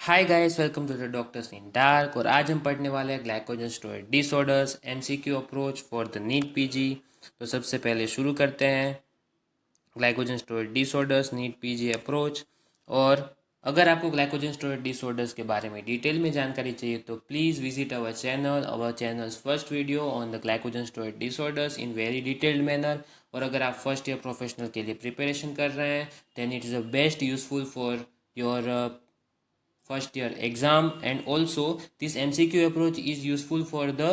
Hi guys, welcome to the doctors in dark. और आज हम पढ़ने वाले हैं glycogen storage disorders MCQ approach for the NEET PG. तो सबसे पहले शुरू करते हैं glycogen storage disorders NEET PG approach. और अगर आपको ग्लाइकोजन स्टोरेज डिसऑर्डर्स के बारे में डिटेल में जानकारी चाहिए तो please visit our channels first video on the glycogen storage disorders in very detailed manner. और अगर आप फर्स्ट ईयर प्रोफेशनल के लिए प्रिपरेशन कर रहे हैं then it is a best useful for your first year exam. And also this MCQ approach is useful for the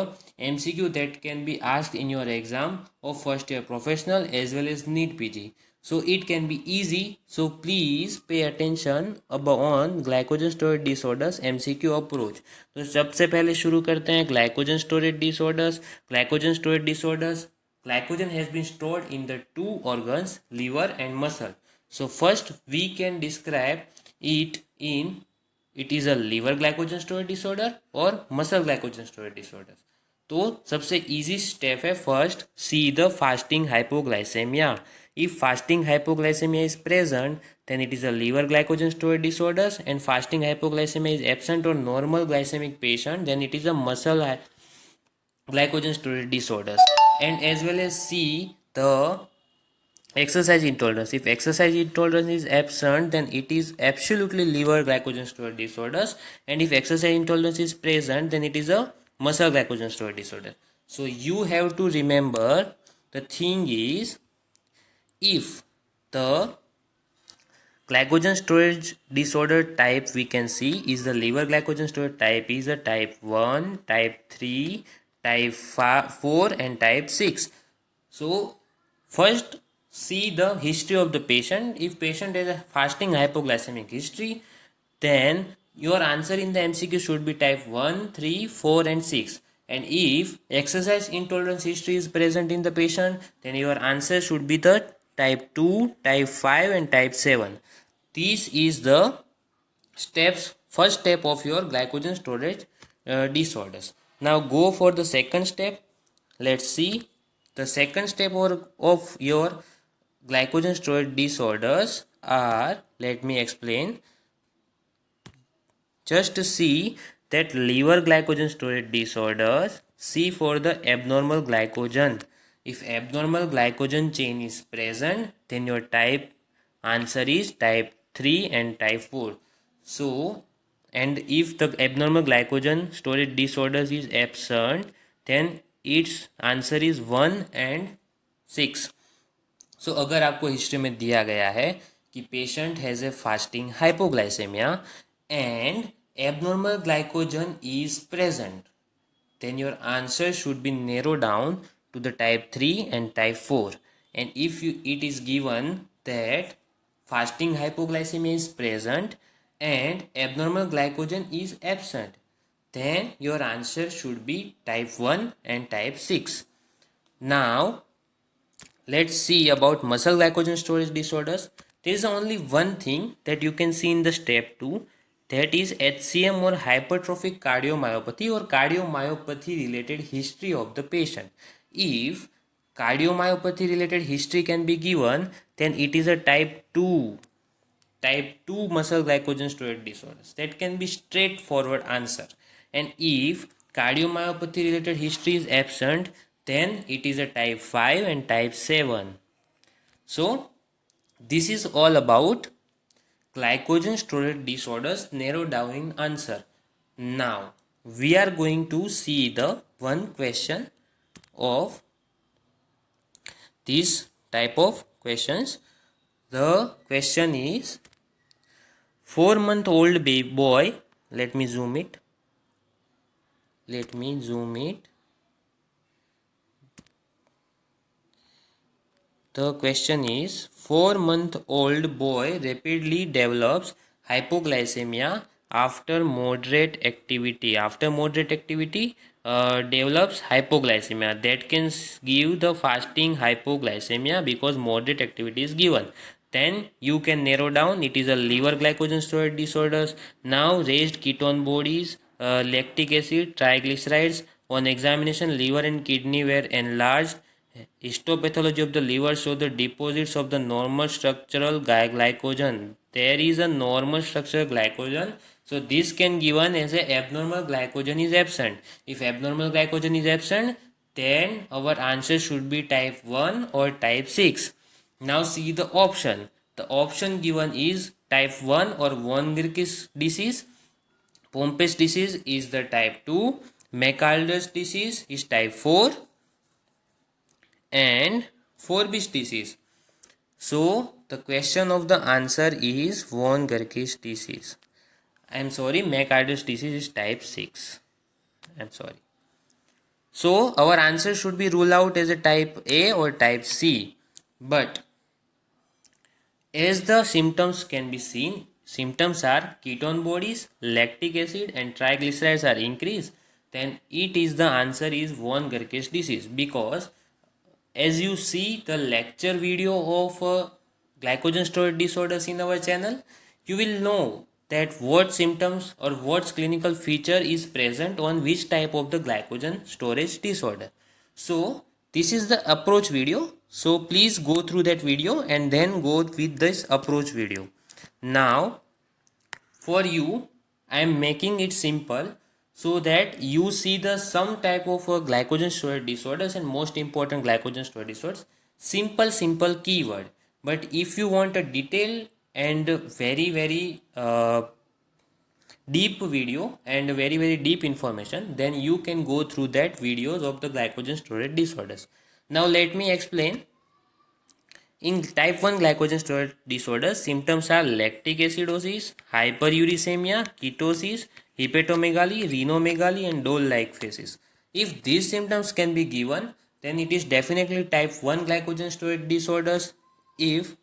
MCQ that can be asked in your exam of first year professional as well as NEET PG, so it can be easy. So please pay attention about on glycogen storage disorders MCQ approach. तो सबसे पहले शुरू करते हैं glycogen storage disorders. Glycogen has been stored in the two organs liver and muscle. So first we can describe it is a liver glycogen storage disorder और muscle glycogen storage disorder. तो सबसे easy step है first see the fasting hypoglycemia. If fasting hypoglycemia is present then it is a liver glycogen storage disorders, and fasting hypoglycemia is absent or normal glycemic patient then it is a muscle glycogen storage disorders. And as well as see the exercise intolerance. If exercise intolerance is absent then it is absolutely liver glycogen storage disorders, and if exercise intolerance is present then it is a muscle glycogen storage disorder. So you have to remember the thing is, if the glycogen storage disorder type we can see is the liver glycogen storage type is a type 1, type 3, type 4 and type 6. So first see the history of the patient. If patient has a fasting hypoglycemic history then your answer in the MCQ should be type 1, 3, 4 and 6. And if exercise intolerance history is present in the patient then your answer should be the type 2, type 5 and type 7. This is the first step of your glycogen storage disorders. Now go for the second step. Let's see the second step of your glycogen storage disorders are, let me explain. Just to see that liver glycogen storage disorders, see for the abnormal glycogen. If abnormal glycogen chain is present then your type answer is type 3 and type 4. So, and if the abnormal glycogen storage disorders is absent then its answer is 1 and 6. सो अगर आपको history में दिया गया है कि patient has a fasting hypoglycaemia and abnormal glycogen is present then your answer should be narrowed down to the type 3 and type 4. And if it is given that fasting hypoglycemia is present and abnormal glycogen is absent then your answer should be type 1 and type 6. Now let's see about muscle glycogen storage disorders. There is only one thing that you can see in the step 2, that is HCM or hypertrophic cardiomyopathy or cardiomyopathy related history of the patient. If cardiomyopathy related history can be given then it is a type 2 muscle glycogen storage disorders. That can be straightforward answer. And if cardiomyopathy related history is absent then it is a type 5 and type 7. So this is all about glycogen storage disorders narrowed down in answer. Now we are going to see the one question of this type of questions. The question is 4-month-old baby boy, let me zoom it. The question is 4-month-old boy rapidly develops hypoglycemia after moderate activity. Develops hypoglycemia. That can give the fasting hypoglycemia because moderate activity is given. Then you can narrow down it is a liver glycogen storage disorders. Now raised ketone bodies, lactic acid, triglycerides. On examination liver and kidney were enlarged. Histopathology of the liver show the deposits of the normal structural glycogen. there is a normal structure glycogen. So this can given as a abnormal glycogen is absent. If abnormal glycogen is absent, then our answer should be type 1 or type 6. Now see the option. The option given is type 1 or von Gierke's disease. Pompe's disease is the type 2. McAlder's disease is type 4. And Forbes disease. So the question of the answer is von Gierke's disease. I am sorry, McAlder's disease is type 6. I am sorry. So our answer should be ruled out as a type A or type C. But as the symptoms can be seen, symptoms are ketone bodies, lactic acid and triglycerides are increased, then it is the answer is von Gierke's disease, because as you see the lecture video of glycogen storage disorders in our channel, you will know that what symptoms or what clinical feature is present on which type of the glycogen storage disorder. So this is the approach video. So please go through that video and then go with this approach video. Now for you, I am making it simple so that you see the some type of glycogen storage disorders and most important glycogen storage disorders. Simple keyword. But if you want a detailed and very deep video and very deep information, then you can go through that videos of the glycogen storage disorders. Now let me explain. In type 1 glycogen storage disorders, symptoms are lactic acidosis, hyperuricemia, ketosis, hepatomegaly, renomegaly and dole-like phases. If these symptoms can be given, then it is definitely type 1 glycogen storage disorders. If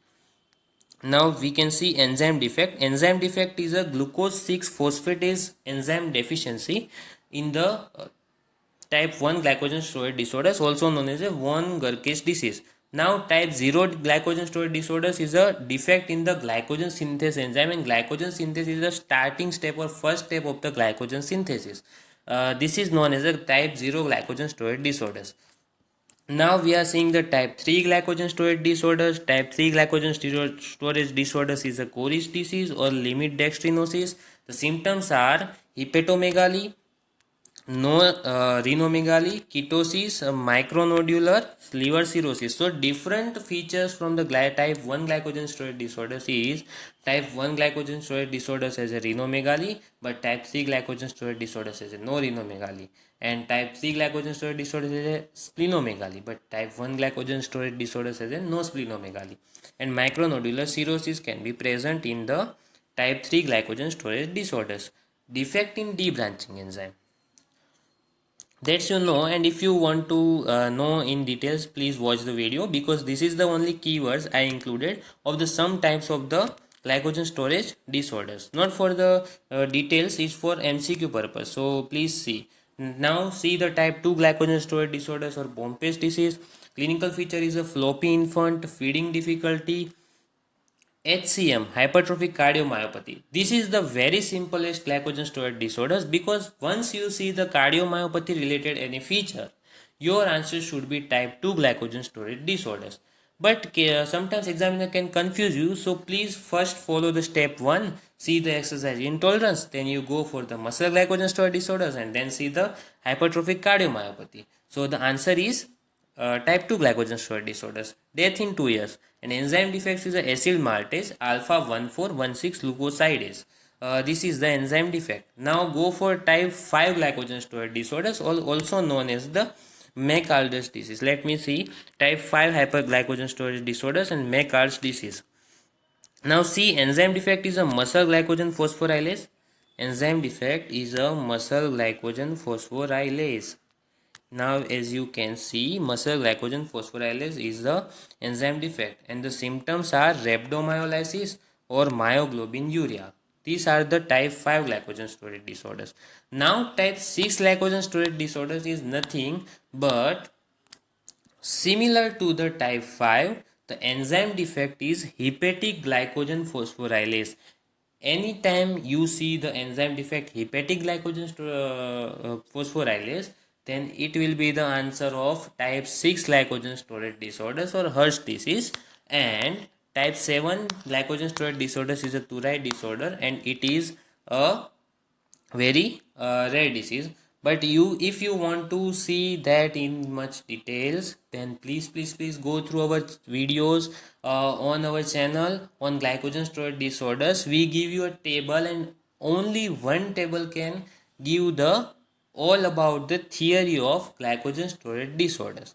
now we can see enzyme defect. Enzyme defect is a glucose 6 phosphatase enzyme deficiency in the type 1 glycogen storage disorders, also known as a von Gierke's disease. Now type 0 glycogen storage disorders is a defect in the glycogen synthase enzyme, and glycogen synthesis is the starting step or first step of the glycogen synthesis. This is known as a type 0 glycogen storage disorders. Now we are seeing the type 3 glycogen storage disorders. Type 3 glycogen storage disorders is a Coris disease or limit dextrinosis. The symptoms are hepatomegaly, renomegaly, ketosis, micronodular, liver cirrhosis. So different features from the type 1 glycogen storage disorders is type 1 glycogen storage disorders as a renomegaly, but type 3 glycogen storage disorders as a no renomegaly, and type 3 glycogen storage disorders as a splenomegaly, but type 1 glycogen storage disorders as a no splenomegaly. And micronodular cirrhosis can be present in the type 3 glycogen storage disorders. Defect in debranching enzyme. That's and if you want to know in details, please watch the video, because this is the only keywords I included of the some types of the glycogen storage disorders. Not for the details, is for MCQ purpose. So please see. Now see the type 2 glycogen storage disorders or Pompe's disease. Clinical feature is a floppy infant, feeding difficulty, HCM, hypertrophic cardiomyopathy. This is the very simplest glycogen storage disorders, because once you see the cardiomyopathy related any feature, your answer should be type 2 glycogen storage disorders. But sometimes examiner can confuse you, so please first follow the step 1, see the exercise intolerance, then you go for the muscle glycogen storage disorders and then see the hypertrophic cardiomyopathy. So the answer is type 2 glycogen storage disorders. Death in 2 years. And enzyme defects is a acid maltase alpha 1416 glucosidase. This is the enzyme defect. Now go for type 5 glycogen storage disorders, also known as the McAlder's disease. Let me see. Type 5 hyperglycogen storage disorders and McAlder's disease. Now see, enzyme defect is a muscle glycogen phosphorylase. Enzyme defect is a muscle glycogen phosphorylase. Now as you can see, muscle glycogen phosphorylase is the enzyme defect, and the symptoms are rhabdomyolysis or myoglobinuria. These are the type 5 glycogen storage disorders. Now type 6 glycogen storage disorders is nothing but similar to the type 5. The enzyme defect is hepatic glycogen phosphorylase. Anytime you see the enzyme defect hepatic glycogen phosphorylase, then it will be the answer of type 6 glycogen storage disorders or Hirsch disease. And Type 7 glycogen storage disorders is a thyroid disorder, and it is a very rare disease. But if you want to see that in much details, then please go through our videos on our channel on glycogen storage disorders. We give you a table, and only one table can give the all about the theory of glycogen storage disorders.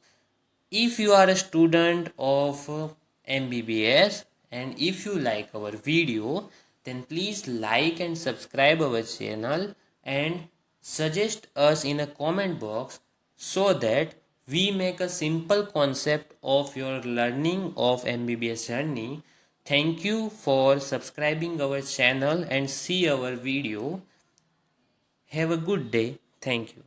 If you are a student of MBBS and if you like our video, then please like and subscribe our channel and suggest us in a comment box so that we make a simple concept of your learning of MBBS journey. Thank you for subscribing our channel and see our video. Have a good day. Thank you.